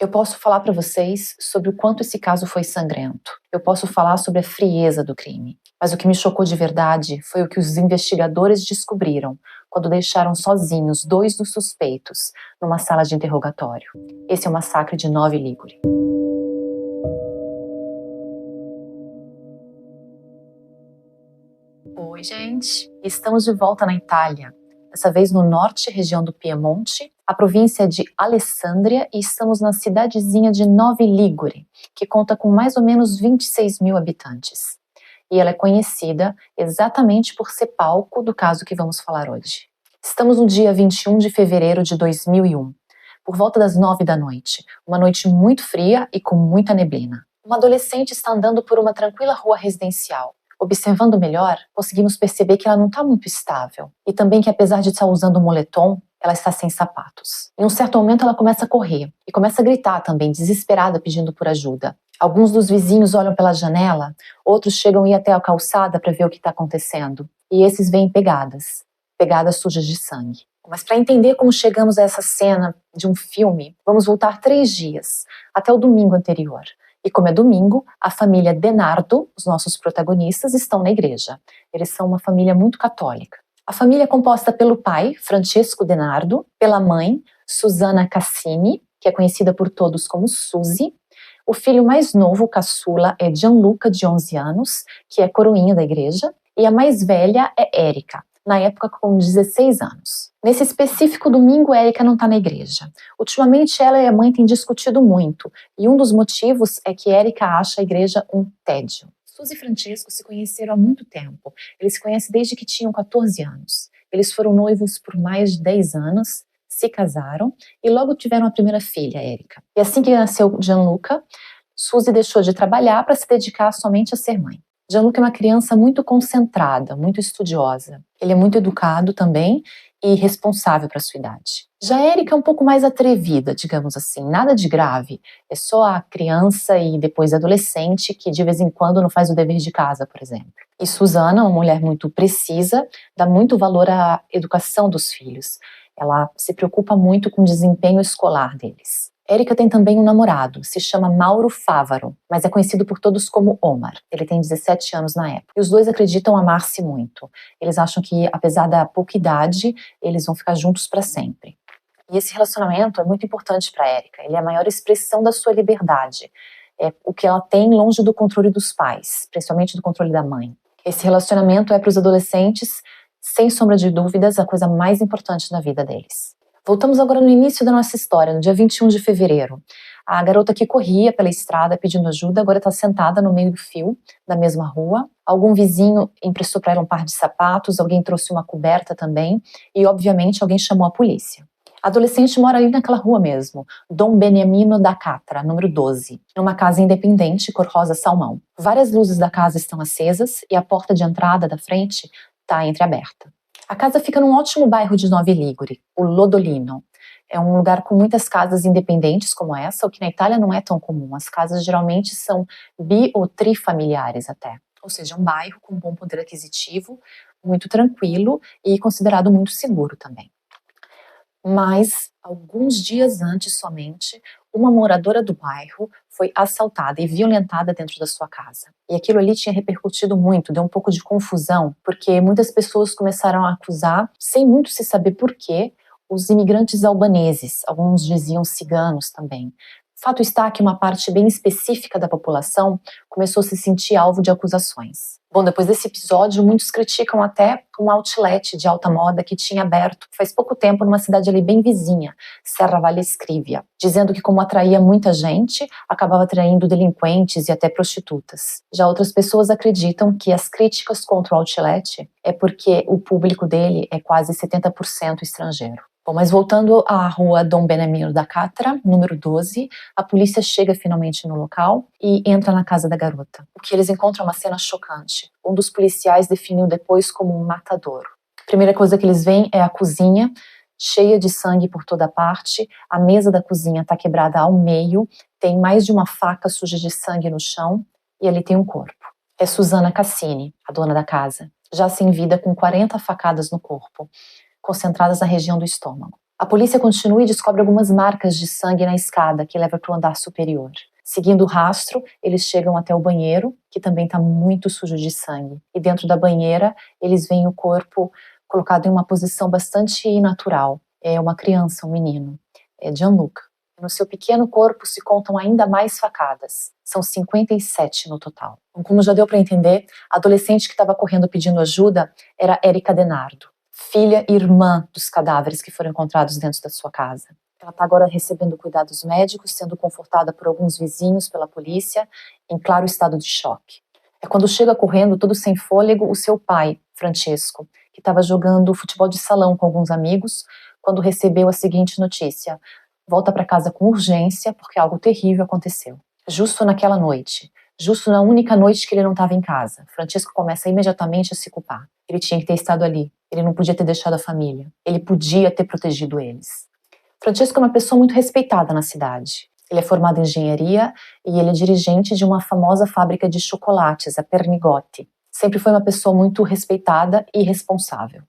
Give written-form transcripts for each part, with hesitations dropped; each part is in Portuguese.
Eu posso falar para vocês sobre o quanto esse caso foi sangrento. Eu posso falar sobre a frieza do crime. Mas o que me chocou de verdade foi o que os investigadores descobriram quando deixaram sozinhos 2 dos suspeitos numa sala de interrogatório. Esse é o massacre de Novi Ligure. Oi, gente! Estamos de volta na Itália. Dessa vez no norte, região do Piemonte, a província de Alessandria, e estamos na cidadezinha de Novi Ligure, que conta com mais ou menos 26 mil habitantes. E ela é conhecida exatamente por ser palco do caso que vamos falar hoje. Estamos no dia 21 de fevereiro de 2001, por volta das 9 da noite, uma noite muito fria e com muita neblina. Uma adolescente está andando por uma tranquila rua residencial. Observando melhor, conseguimos perceber que ela não está muito estável e também que, apesar de estar usando um moletom, ela está sem sapatos. Em um certo momento, ela começa a correr e começa a gritar também, desesperada, pedindo por ajuda. Alguns dos vizinhos olham pela janela, outros chegam a ir até a calçada para ver o que está acontecendo. E esses veem pegadas sujas de sangue. Mas para entender como chegamos a essa cena de um filme, vamos voltar 3 dias, até o domingo anterior. E como é domingo, a família Denardo, os nossos protagonistas, estão na igreja. Eles são uma família muito católica. A família é composta pelo pai, Francesco Denardo, pela mãe, Susana Cassini, que é conhecida por todos como Suzy. O filho mais novo, caçula, é Gianluca, de 11 anos, que é coroinha da igreja. E a mais velha é Érica, na época com 16 anos. Nesse específico domingo, Érica não está na igreja. Ultimamente, ela e a mãe têm discutido muito, e um dos motivos é que Érica acha a igreja um tédio. Suzy e Francesco se conheceram há muito tempo. Eles se conhecem desde que tinham 14 anos. Eles foram noivos por mais de 10 anos, se casaram e logo tiveram a primeira filha, Érica. E assim que nasceu Gianluca, Suzy deixou de trabalhar para se dedicar somente a ser mãe. Gianluca é uma criança muito concentrada, muito estudiosa. Ele é muito educado também e responsável para a sua idade. Já a Érica é um pouco mais atrevida, digamos assim, nada de grave. É só a criança e depois adolescente que de vez em quando não faz o dever de casa, por exemplo. E Susana, uma mulher muito precisa, dá muito valor à educação dos filhos. Ela se preocupa muito com o desempenho escolar deles. Érica tem também um namorado, se chama Mauro Fávaro, mas é conhecido por todos como Omar. Ele tem 17 anos na época. E os dois acreditam amar-se muito. Eles acham que, apesar da pouca idade, eles vão ficar juntos para sempre. E esse relacionamento é muito importante para Érica. Ele é a maior expressão da sua liberdade. É o que ela tem longe do controle dos pais, principalmente do controle da mãe. Esse relacionamento é para os adolescentes, sem sombra de dúvidas, a coisa mais importante na vida deles. Voltamos agora no início da nossa história, no dia 21 de fevereiro. A garota que corria pela estrada pedindo ajuda agora está sentada no meio do fio da mesma rua. Algum vizinho emprestou para ela um par de sapatos, alguém trouxe uma coberta também e, obviamente, alguém chamou a polícia. A adolescente mora ali naquela rua mesmo, Dom Beniamino da Catra, número 12, numa casa independente cor rosa salmão. Várias luzes da casa estão acesas e a porta de entrada da frente está entreaberta. A casa fica num ótimo bairro de Novi Ligure, o Lodolino. É um lugar com muitas casas independentes como essa, o que na Itália não é tão comum. As casas geralmente são bi- ou trifamiliares até. Ou seja, um bairro com bom poder aquisitivo, muito tranquilo e considerado muito seguro também. Mas, alguns dias antes somente, uma moradora do bairro foi assaltada e violentada dentro da sua casa. E aquilo ali tinha repercutido muito, deu um pouco de confusão, porque muitas pessoas começaram a acusar, sem muito se saber por quê, os imigrantes albaneses, alguns diziam ciganos também. Fato está que uma parte bem específica da população começou a se sentir alvo de acusações. Bom, depois desse episódio, muitos criticam até um outlet de alta moda que tinha aberto faz pouco tempo numa cidade ali bem vizinha, Serra Valle Scrivia, dizendo que como atraía muita gente, acabava atraindo delinquentes e até prostitutas. Já outras pessoas acreditam que as críticas contra o outlet é porque o público dele é quase 70% estrangeiro. Bom, mas voltando à rua Dom Beniamino da Catra, número 12, a polícia chega finalmente no local e entra na casa da garota. O que eles encontram é uma cena chocante. Um dos policiais definiu depois como um matadouro. A primeira coisa que eles veem é a cozinha, cheia de sangue por toda parte. A mesa da cozinha está quebrada ao meio, tem mais de uma faca suja de sangue no chão e ali tem um corpo. É Susana Cassini, a dona da casa, já sem vida, com 40 facadas no corpo, concentradas na região do estômago. A polícia continua e descobre algumas marcas de sangue na escada que leva para o andar superior. Seguindo o rastro, eles chegam até o banheiro, que também está muito sujo de sangue. E dentro da banheira, eles veem o corpo colocado em uma posição bastante inatural. É uma criança, um menino. É Gianluca. No seu pequeno corpo se contam ainda mais facadas. São 57 no total. Então, como já deu para entender, a adolescente que estava correndo pedindo ajuda era Erika Denardo, filha e irmã dos cadáveres que foram encontrados dentro da sua casa. Ela está agora recebendo cuidados médicos, sendo confortada por alguns vizinhos, pela polícia, em claro estado de choque. É quando chega correndo, todo sem fôlego, o seu pai, Francesco, que estava jogando futebol de salão com alguns amigos, quando recebeu a seguinte notícia: volta para casa com urgência, porque algo terrível aconteceu. Justo naquela noite, justo na única noite que ele não estava em casa, Francesco começa imediatamente a se culpar. Ele tinha que ter estado ali, ele não podia ter deixado a família, ele podia ter protegido eles. Francesco é uma pessoa muito respeitada na cidade. Ele é formado em engenharia e ele é dirigente de uma famosa fábrica de chocolates, a Pernigotti. Sempre foi uma pessoa muito respeitada e responsável,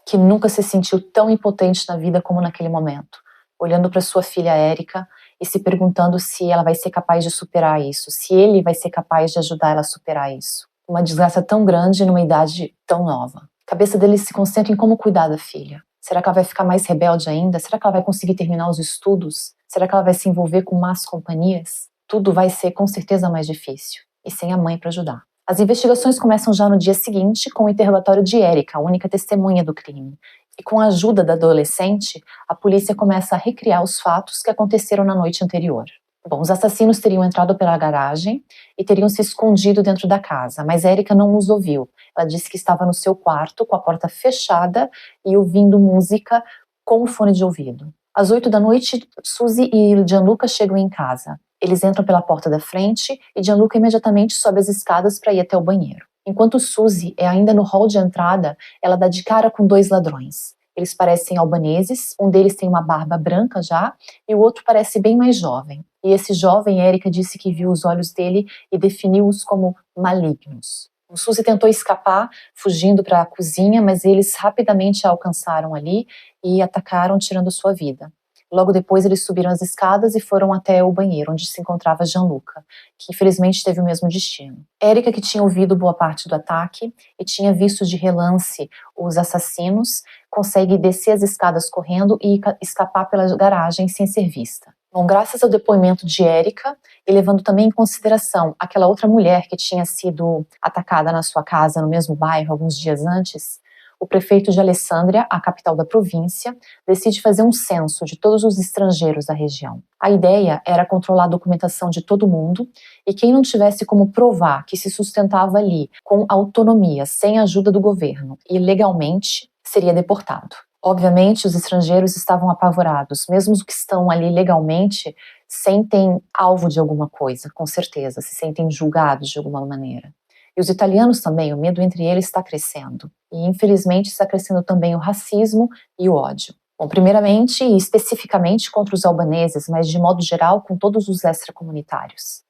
que nunca se sentiu tão impotente na vida como naquele momento, olhando para sua filha Érica e se perguntando se ela vai ser capaz de superar isso, se ele vai ser capaz de ajudar ela a superar isso. Uma desgraça tão grande numa idade tão nova. A cabeça dele se concentra em como cuidar da filha. Será que ela vai ficar mais rebelde ainda? Será que ela vai conseguir terminar os estudos? Será que ela vai se envolver com más companhias? Tudo vai ser com certeza mais difícil. E sem a mãe para ajudar. As investigações começam já no dia seguinte com o interrogatório de Érica, a única testemunha do crime. E com a ajuda da adolescente, a polícia começa a recriar os fatos que aconteceram na noite anterior. Bom, os assassinos teriam entrado pela garagem e teriam se escondido dentro da casa, mas Érica não os ouviu. Ela disse que estava no seu quarto, com a porta fechada e ouvindo música com o fone de ouvido. Às 8 da noite, Suzy e Gianluca chegam em casa. Eles entram pela porta da frente e Gianluca imediatamente sobe as escadas para ir até o banheiro. Enquanto Suzy é ainda no hall de entrada, ela dá de cara com dois ladrões. Eles parecem albaneses, um deles tem uma barba branca já, e o outro parece bem mais jovem. E esse jovem, Érica disse que viu os olhos dele e definiu-os como malignos. O Suzy tentou escapar, fugindo para a cozinha, mas eles rapidamente a alcançaram ali e atacaram, tirando sua vida. Logo depois, eles subiram as escadas e foram até o banheiro, onde se encontrava Gianluca, que infelizmente teve o mesmo destino. Érica, que tinha ouvido boa parte do ataque e tinha visto de relance os assassinos, consegue descer as escadas correndo e escapar pela garagem sem ser vista. Bom, graças ao depoimento de Érica, e levando também em consideração aquela outra mulher que tinha sido atacada na sua casa no mesmo bairro alguns dias antes, o prefeito de Alessandria, a capital da província, decide fazer um censo de todos os estrangeiros da região. A ideia era controlar a documentação de todo mundo e quem não tivesse como provar que se sustentava ali com autonomia, sem a ajuda do governo e legalmente, seria deportado. Obviamente, os estrangeiros estavam apavorados, mesmo os que estão ali legalmente sentem alvo de alguma coisa, com certeza, se sentem julgados de alguma maneira. E os italianos também, o medo entre eles está crescendo. E, infelizmente, está crescendo também o racismo e o ódio. Bom, primeiramente e especificamente contra os albaneses, mas de modo geral com todos os extracomunitários.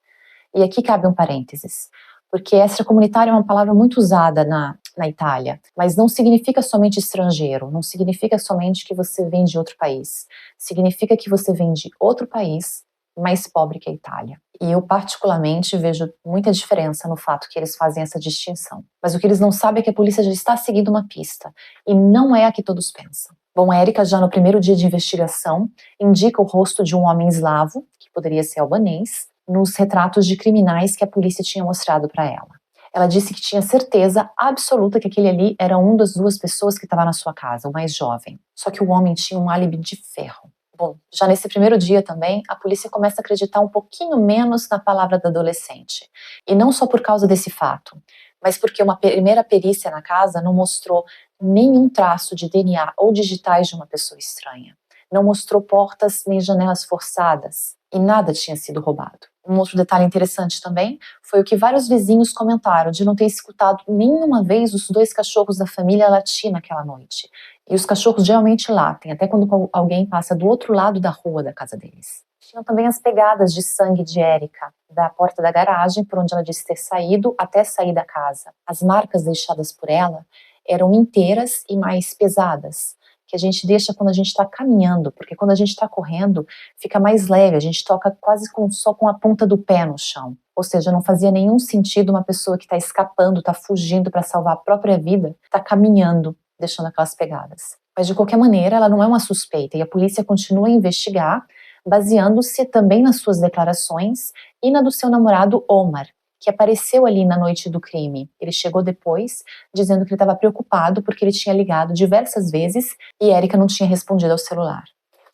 E aqui cabe um parênteses, porque extracomunitário é uma palavra muito usada na Itália, mas não significa somente estrangeiro, não significa somente que você vem de outro país, significa que você vem de outro país mais pobre que a Itália. E eu particularmente vejo muita diferença no fato que eles fazem essa distinção. Mas o que eles não sabem é que a polícia já está seguindo uma pista, e não é a que todos pensam. Bom, a Érica, já no primeiro dia de investigação, indica o rosto de um homem eslavo, que poderia ser albanês, nos retratos de criminais que a polícia tinha mostrado para ela. Ela disse que tinha certeza absoluta que aquele ali era uma das duas pessoas que estava na sua casa, o mais jovem. Só que o homem tinha um álibi de ferro. Bom, já nesse primeiro dia também, a polícia começa a acreditar um pouquinho menos na palavra da adolescente. E não só por causa desse fato, mas porque uma primeira perícia na casa não mostrou nenhum traço de DNA ou digitais de uma pessoa estranha. Não mostrou portas nem janelas forçadas. E nada tinha sido roubado. Um outro detalhe interessante também foi o que vários vizinhos comentaram de não ter escutado nenhuma vez os dois cachorros da família latir naquela noite. E os cachorros geralmente latem, até quando alguém passa do outro lado da rua da casa deles. Tinham também as pegadas de sangue de Érica, da porta da garagem, por onde ela disse ter saído, até sair da casa. As marcas deixadas por ela eram inteiras e mais pesadas, que a gente deixa quando a gente está caminhando, porque quando a gente está correndo, fica mais leve, a gente toca quase só com a ponta do pé no chão. Ou seja, não fazia nenhum sentido uma pessoa que está escapando, está fugindo para salvar a própria vida, está caminhando, deixando aquelas pegadas. Mas de qualquer maneira, ela não é uma suspeita e a polícia continua a investigar, baseando-se também nas suas declarações e na do seu namorado Omar, que apareceu ali na noite do crime. Ele chegou depois, dizendo que ele estava preocupado porque ele tinha ligado diversas vezes e Erika não tinha respondido ao celular.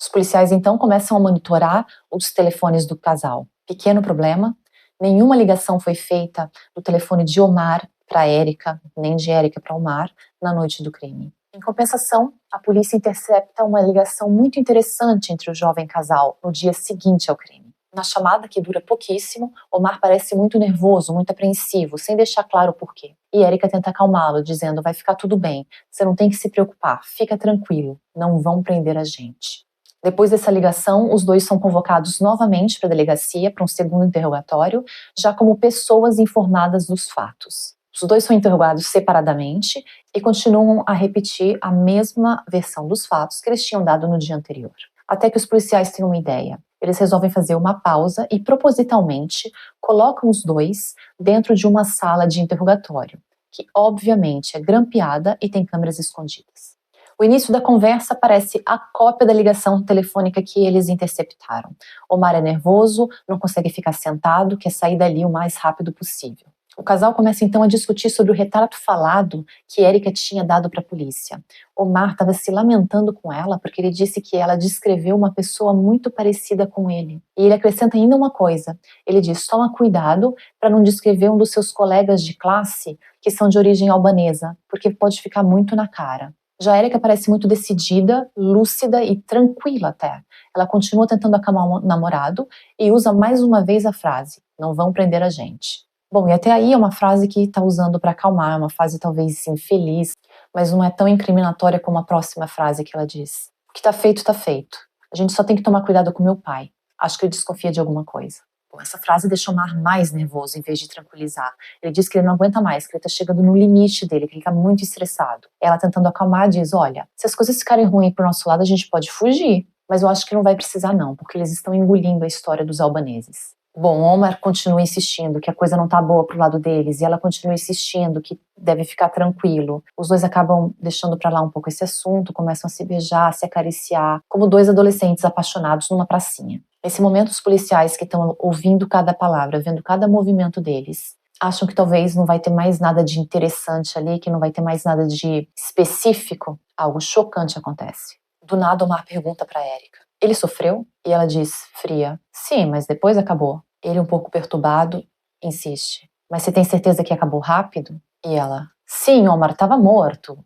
Os policiais então começam a monitorar os telefones do casal. Pequeno problema, nenhuma ligação foi feita do telefone de Omar para Erika, nem de Erika para Omar, na noite do crime. Em compensação, a polícia intercepta uma ligação muito interessante entre o jovem casal no dia seguinte ao crime. Na chamada, que dura pouquíssimo, Omar parece muito nervoso, muito apreensivo, sem deixar claro o porquê. E Erika tenta acalmá-lo, dizendo: vai ficar tudo bem, você não tem que se preocupar, fica tranquilo, não vão prender a gente. Depois dessa ligação, os dois são convocados novamente para a delegacia para um segundo interrogatório, já como pessoas informadas dos fatos. Os dois são interrogados separadamente e continuam a repetir a mesma versão dos fatos que eles tinham dado no dia anterior. Até que os policiais têm uma ideia. Eles resolvem fazer uma pausa e, propositalmente, colocam os dois dentro de uma sala de interrogatório, que obviamente é grampeada e tem câmeras escondidas. O início da conversa parece a cópia da ligação telefônica que eles interceptaram. Omar é nervoso, não consegue ficar sentado, quer sair dali o mais rápido possível. O casal começa então a discutir sobre o retrato falado que Erika tinha dado para a polícia. Omar estava se lamentando com ela porque ele disse que ela descreveu uma pessoa muito parecida com ele. E ele acrescenta ainda uma coisa. Ele diz: toma cuidado para não descrever um dos seus colegas de classe que são de origem albanesa, porque pode ficar muito na cara. Já Erika parece muito decidida, lúcida e tranquila até. Ela continua tentando acalmar o namorado e usa mais uma vez a frase: não vão prender a gente. Bom, e até aí é uma frase que está usando para acalmar, é uma frase talvez infeliz, mas não é tão incriminatória como a próxima frase que ela diz. O que está feito, está feito. A gente só tem que tomar cuidado com meu pai. Acho que ele desconfia de alguma coisa. Bom, essa frase deixa o Omar mais nervoso em vez de tranquilizar. Ele diz que ele não aguenta mais, que ele está chegando no limite dele, que ele está muito estressado. Ela, tentando acalmar, diz: olha, se as coisas ficarem ruins pro nosso lado, a gente pode fugir. Mas eu acho que não vai precisar não, porque eles estão engolindo a história dos albaneses. Bom, Omar continua insistindo que a coisa não tá boa pro lado deles e ela continua insistindo que deve ficar tranquilo. Os dois acabam deixando pra lá um pouco esse assunto, começam a se beijar, a se acariciar, como dois adolescentes apaixonados numa pracinha. Nesse momento, os policiais que estão ouvindo cada palavra, vendo cada movimento deles, acham que talvez não vai ter mais nada de interessante ali, que não vai ter mais nada de específico. Algo chocante acontece. Do nada, Omar pergunta pra Erika: ele sofreu? E ela diz, fria: sim, mas depois acabou. Ele, um pouco perturbado, insiste: mas você tem certeza que acabou rápido? E ela: sim, Omar estava morto.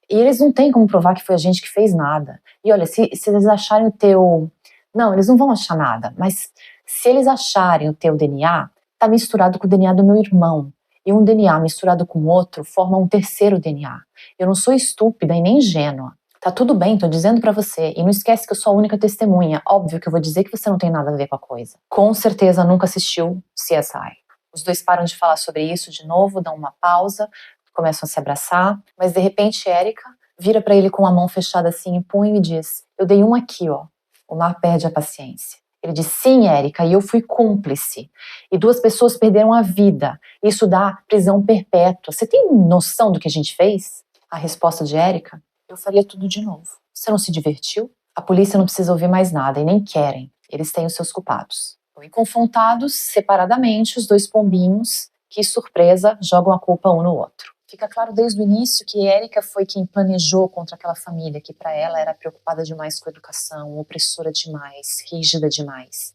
E eles não têm como provar que foi a gente que fez nada. E olha, se eles acharem o teu... Não, eles não vão achar nada, mas se eles acharem o teu DNA, tá misturado com o DNA do meu irmão. E um DNA misturado com outro forma um terceiro DNA. Eu não sou estúpida e nem ingênua. Tá tudo bem, tô dizendo pra você. E não esquece que eu sou a única testemunha. Óbvio que eu vou dizer que você não tem nada a ver com a coisa. Com certeza nunca assistiu CSI. Os dois param de falar sobre isso de novo, dão uma pausa, começam a se abraçar. Mas de repente Erika vira pra ele com a mão fechada assim em punho e diz: eu dei um aqui, ó. O Omar perde a paciência. Ele diz: sim, Erika, e eu fui cúmplice. E 2 pessoas perderam a vida. Isso dá prisão perpétua. Você tem noção do que a gente fez? A resposta de Erika: eu faria tudo de novo. Você não se divertiu? A polícia não precisa ouvir mais nada e nem querem. Eles têm os seus culpados. E confrontados separadamente, os 2 pombinhos, que surpresa, jogam a culpa um no outro. Fica claro desde o início que Erika foi quem planejou contra aquela família que para ela era preocupada demais com a educação, opressora demais, rígida demais.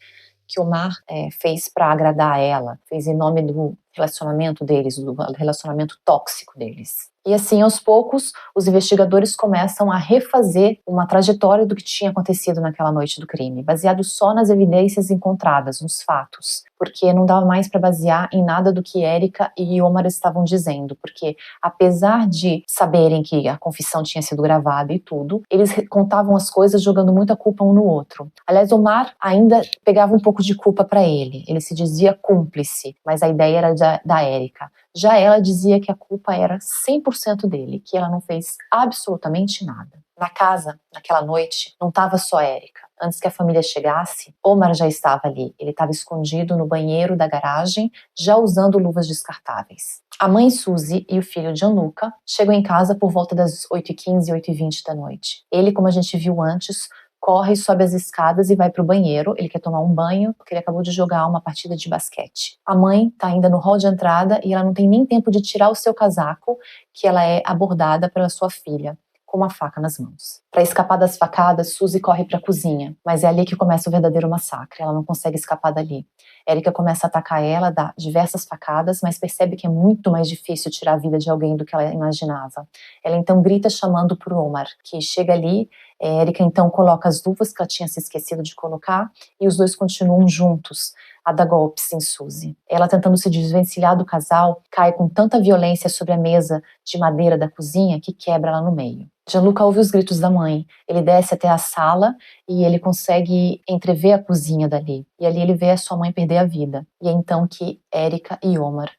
Que Omar fez para agradar a ela, fez em nome do relacionamento deles, do relacionamento tóxico deles. E assim, aos poucos, os investigadores começam a refazer uma trajetória do que tinha acontecido naquela noite do crime, baseado só nas evidências encontradas, nos fatos, porque não dava mais para basear em nada do que Erika e Omar estavam dizendo, porque apesar de saberem que a confissão tinha sido gravada e tudo, eles contavam as coisas jogando muita culpa um no outro. Aliás, Omar ainda pegava um pouco de culpa para ele se dizia cúmplice, mas a ideia era da Erika. Já ela dizia que a culpa era 100% dele, que ela não fez absolutamente nada. Na casa, naquela noite, não estava só a Erika. Antes que a família chegasse, Omar já estava ali. Ele estava escondido no banheiro da garagem, já usando luvas descartáveis. A mãe Suzy e o filho Gianluca chegam em casa por volta das 8h15, 8h20 da noite. Ele, como a gente viu antes, corre, sobe as escadas e vai para o banheiro. Ele quer tomar um banho porque ele acabou de jogar uma partida de basquete. A mãe está ainda no hall de entrada e ela não tem nem tempo de tirar o seu casaco, que ela é abordada pela sua filha, com uma faca nas mãos. Para escapar das facadas, Suzy corre para a cozinha, mas é ali que começa o verdadeiro massacre. Ela não consegue escapar dali. Erika começa a atacar ela, dá diversas facadas, mas percebe que é muito mais difícil tirar a vida de alguém do que ela imaginava. Ela então grita chamando por Omar, que chega ali. Erika então coloca as luvas que ela tinha se esquecido de colocar e os dois continuam juntos a dar golpes em Suzy. Ela, tentando se desvencilhar do casal, cai com tanta violência sobre a mesa de madeira da cozinha que quebra ela no meio. Gianluca ouve os gritos da mãe. Ele desce até a sala e ele consegue entrever a cozinha dali. E ali ele vê a sua mãe perder a vida. E é então que Erika e Omar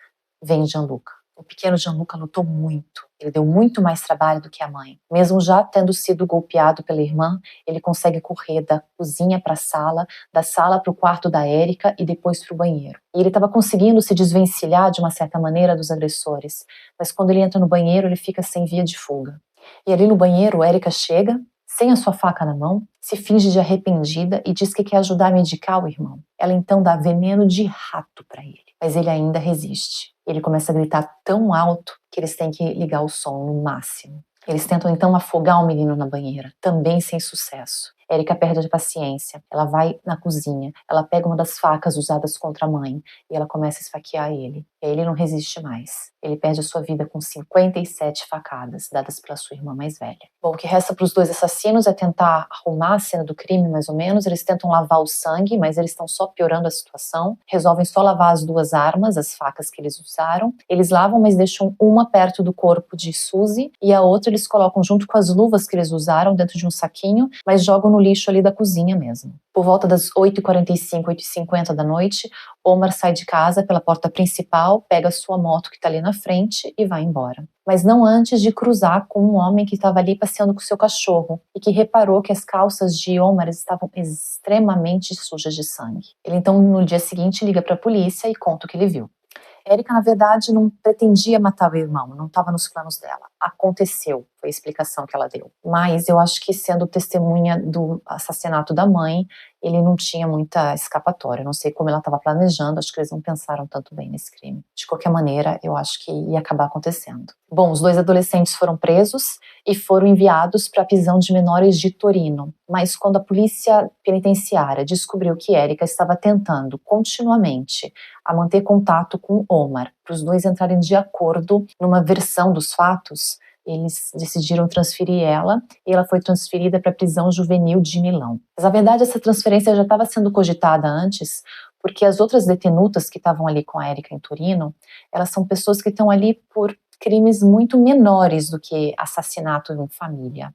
veem Gianluca. O pequeno Gianluca lutou muito. Ele deu muito mais trabalho do que a mãe. Mesmo já tendo sido golpeado pela irmã, ele consegue correr da cozinha para a sala, da sala para o quarto da Erika e depois para o banheiro. E ele estava conseguindo se desvencilhar de uma certa maneira dos agressores, mas quando ele entra no banheiro, ele fica sem via de fuga. E ali no banheiro, Erika chega, sem a sua faca na mão, se finge de arrependida e diz que quer ajudar a medicar o irmão. Ela então dá veneno de rato para ele, mas ele ainda resiste. Ele começa a gritar tão alto que eles têm que ligar o som no máximo. Eles tentam então afogar o menino na banheira, também sem sucesso. Erika perde a paciência, ela vai na cozinha, ela pega uma das facas usadas contra a mãe e ela começa a esfaquear ele. E aí ele não resiste mais. Ele perde a sua vida com 57 facadas, dadas pela sua irmã mais velha. Bom, o que resta para os dois assassinos é tentar arrumar a cena do crime, mais ou menos. Eles tentam lavar o sangue, mas eles estão só piorando a situação. Resolvem só lavar as duas armas, as facas que eles usaram. Eles lavam, mas deixam uma perto do corpo de Suzy e a outra eles colocam junto com as luvas que eles usaram dentro de um saquinho, mas jogam no lixo ali da cozinha mesmo. Por volta das 8h45, 8h50 da noite, Omar sai de casa pela porta principal, pega a sua moto que está ali na frente e vai embora. Mas não antes de cruzar com um homem que estava ali passeando com seu cachorro e que reparou que as calças de Omar estavam extremamente sujas de sangue. Ele então, no dia seguinte, liga para a polícia e conta o que ele viu. Erika, na verdade, não pretendia matar o irmão, não estava nos planos dela. Aconteceu, foi a explicação que ela deu. Mas eu acho que, sendo testemunha do assassinato da mãe, ele não tinha muita escapatória. Eu não sei como ela estava planejando, acho que eles não pensaram tanto bem nesse crime. De qualquer maneira, eu acho que ia acabar acontecendo. Bom, os dois adolescentes foram presos e foram enviados para a prisão de menores de Torino. Mas quando a polícia penitenciária descobriu que Erika estava tentando continuamente a manter contato com Omar, para os dois entrarem de acordo numa versão dos fatos, eles decidiram transferir ela e ela foi transferida para a prisão juvenil de Milão. Mas, na verdade, essa transferência já estava sendo cogitada antes, porque as outras detenutas que estavam ali com a Erika em Torino, elas são pessoas que estão ali por crimes muito menores do que assassinato em família.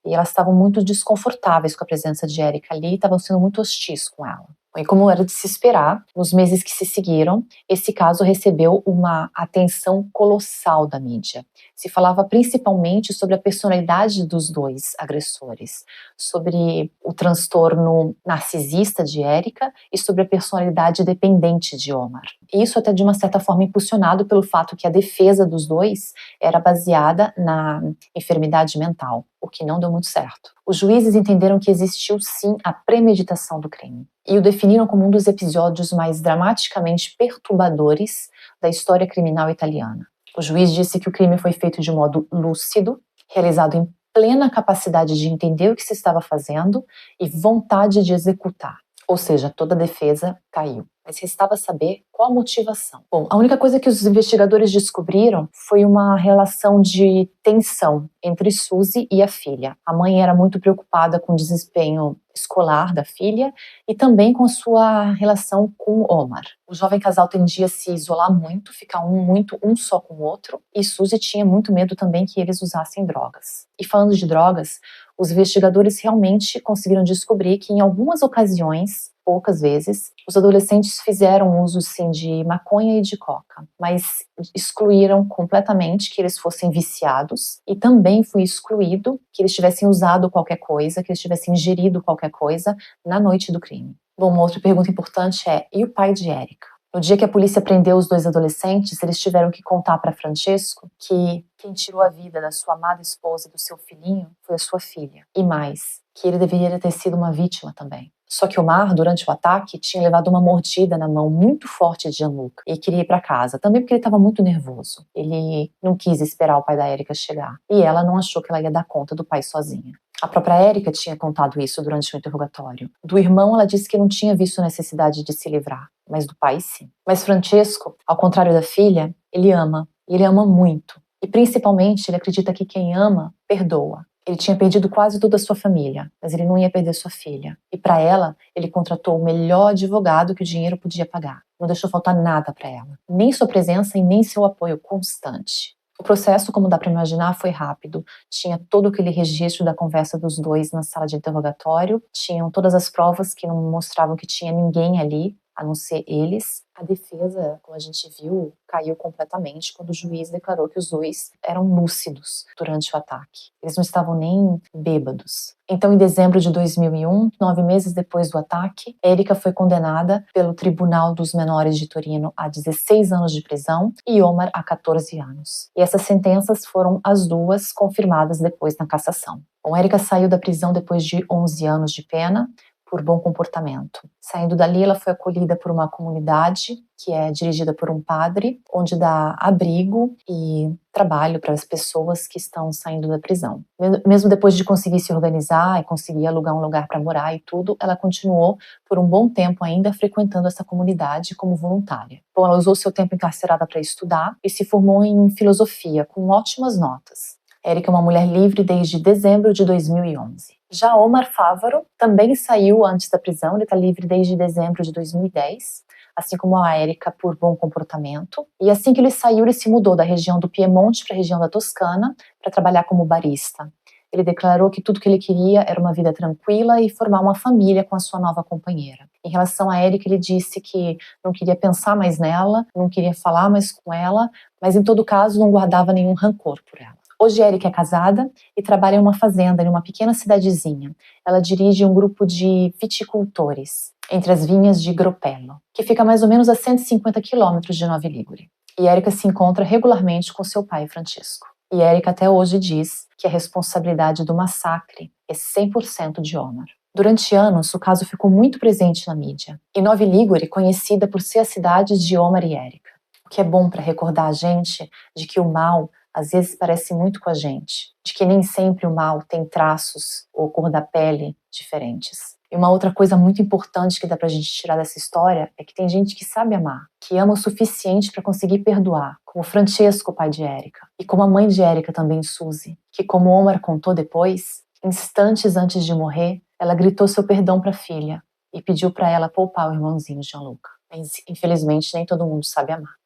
E elas estavam muito desconfortáveis com a presença de Erika ali e estavam sendo muito hostis com ela. E como era de se esperar, nos meses que se seguiram, esse caso recebeu uma atenção colossal da mídia. Se falava principalmente sobre a personalidade dos dois agressores, sobre o transtorno narcisista de Erika e sobre a personalidade dependente de Omar. Isso até de uma certa forma impulsionado pelo fato que a defesa dos dois era baseada na enfermidade mental, o que não deu muito certo. Os juízes entenderam que existiu sim a premeditação do crime e o definiram como um dos episódios mais dramaticamente perturbadores da história criminal italiana. O juiz disse que o crime foi feito de modo lúcido, realizado em plena capacidade de entender o que se estava fazendo e vontade de executar. Ou seja, toda a defesa caiu. Mas restava saber qual a motivação. Bom, a única coisa que os investigadores descobriram foi uma relação de tensão entre Suzy e a filha. A mãe era muito preocupada com o desempenho escolar da filha e também com a sua relação com Omar. O jovem casal tendia a se isolar muito, ficar um só com o outro, e Suzy tinha muito medo também que eles usassem drogas. E falando de drogas, os investigadores realmente conseguiram descobrir que em algumas ocasiões, poucas vezes, os adolescentes fizeram uso sim de maconha e de coca, mas excluíram completamente que eles fossem viciados e também foi excluído que eles tivessem usado qualquer coisa, que eles tivessem ingerido qualquer coisa na noite do crime. Bom, uma outra pergunta importante é, e o pai de Erika? No dia que a polícia prendeu os dois adolescentes, eles tiveram que contar para Francesco que quem tirou a vida da sua amada esposa e do seu filhinho foi a sua filha. E mais, que ele deveria ter sido uma vítima também. Só que Omar, durante o ataque, tinha levado uma mordida na mão muito forte de Gianluca e queria ir para casa, também porque ele estava muito nervoso. Ele não quis esperar o pai da Erika chegar e ela não achou que ela ia dar conta do pai sozinha. A própria Erika tinha contado isso durante o interrogatório. Do irmão, ela disse que não tinha visto necessidade de se livrar, mas do pai, sim. Mas Francesco, ao contrário da filha, ele ama. E ele ama muito. E principalmente, ele acredita que quem ama, perdoa. Ele tinha perdido quase toda a sua família, mas ele não ia perder sua filha. E para ela, ele contratou o melhor advogado que o dinheiro podia pagar. Não deixou faltar nada para ela. Nem sua presença e nem seu apoio constante. O processo, como dá para imaginar, foi rápido. Tinha todo aquele registro da conversa dos dois na sala de interrogatório, tinham todas as provas que não mostravam que tinha ninguém ali, a não ser eles. A defesa, como a gente viu, caiu completamente quando o juiz declarou que os dois eram lúcidos durante o ataque. Eles não estavam nem bêbados. Então, em dezembro de 2001, 9 meses depois do ataque, Erika foi condenada pelo Tribunal dos Menores de Torino a 16 anos de prisão e Omar a 14 anos. E essas sentenças foram as duas confirmadas depois na cassação. Bom, Erika saiu da prisão depois de 11 anos de pena, por bom comportamento. Saindo dali, ela foi acolhida por uma comunidade que é dirigida por um padre, onde dá abrigo e trabalho para as pessoas que estão saindo da prisão. Mesmo depois de conseguir se organizar e conseguir alugar um lugar para morar e tudo, ela continuou por um bom tempo ainda frequentando essa comunidade como voluntária. Bom, ela usou seu tempo encarcerada para estudar e se formou em filosofia, com ótimas notas. Erika é uma mulher livre desde dezembro de 2011. Já Omar Fávaro também saiu antes da prisão, ele está livre desde dezembro de 2010, assim como a Erika por bom comportamento. E assim que ele saiu, ele se mudou da região do Piemonte para a região da Toscana para trabalhar como barista. Ele declarou que tudo que ele queria era uma vida tranquila e formar uma família com a sua nova companheira. Em relação a Erika, ele disse que não queria pensar mais nela, não queria falar mais com ela, mas em todo caso não guardava nenhum rancor por ela. Hoje, Erika é casada e trabalha em uma fazenda, em uma pequena cidadezinha. Ela dirige um grupo de viticultores entre as vinhas de Gropello, que fica mais ou menos a 150 quilômetros de Novi Ligure. E Erika se encontra regularmente com seu pai, Francesco. E Erika até hoje diz que a responsabilidade do massacre é 100% de Omar. Durante anos, o caso ficou muito presente na mídia. E Novi Ligure, conhecida por ser a cidade de Omar e Erika. O que é bom para recordar a gente de que o mal às vezes parece muito com a gente, de que nem sempre o mal tem traços ou cor da pele diferentes. E uma outra coisa muito importante que dá pra gente tirar dessa história é que tem gente que sabe amar, que ama o suficiente para conseguir perdoar, como Francesco, pai de Erika, e como a mãe de Erika também, Suzy, que como Omar contou depois, instantes antes de morrer, ela gritou seu perdão para a filha e pediu para ela poupar o irmãozinho Gianluca. Mas infelizmente nem todo mundo sabe amar.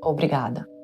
Obrigada.